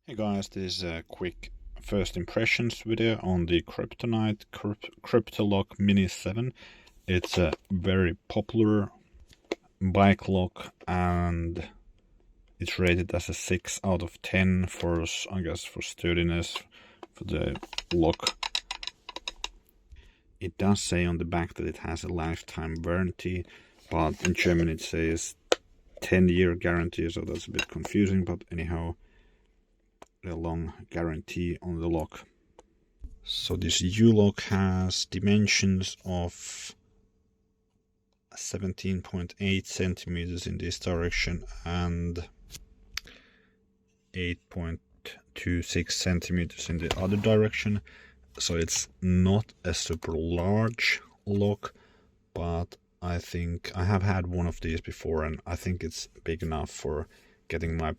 Hey guys, this is a quick first impressions video on the Kryptonite Kryptolock mini-7. It's a very popular bike lock and it's rated as a 6 out of 10 for, I guess, for sturdiness for the lock. It does say on the back that it has a lifetime warranty, but in German it says 10-year guarantee, so that's a bit confusing, but anyhow, a long guarantee on the lock. So this U-lock has dimensions of 17.8 centimeters in this direction and 8.26 centimeters in the other direction. So it's not a super large lock, but I think I have had one of these before and I think it's big enough for getting my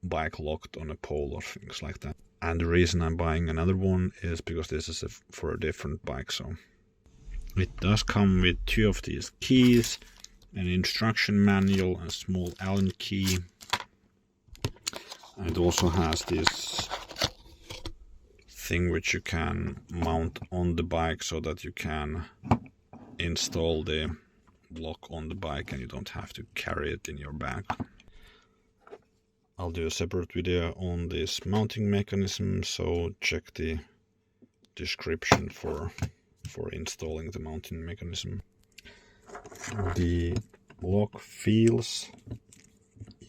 bike locked on a pole or things like that. And the reason I'm buying another one is because this is for a different bike. So it does come with 2 of these keys, an instruction manual, a small Allen key, and it also has this thing which you can mount on the bike so that you can install the lock on the bike and you don't have to carry it in your bag. I'll do a separate video on this mounting mechanism, so check the description for installing the mounting mechanism. The lock feels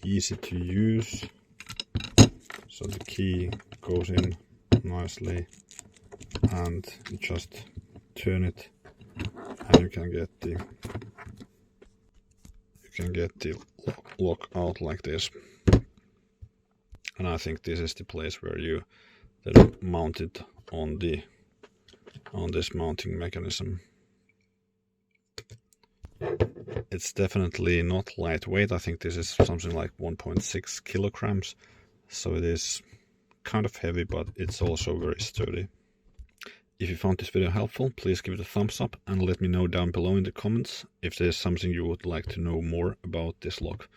easy to use, so the key goes in nicely and you just turn it and you can get the lock out like this. And I think this is the place where you then mount it on this mounting mechanism. It's definitely not lightweight. I think this is something like 1.6 kilograms. So it is kind of heavy, but it's also very sturdy. If you found this video helpful, please give it a thumbs up and let me know down below in the comments if there's something you would like to know more about this lock.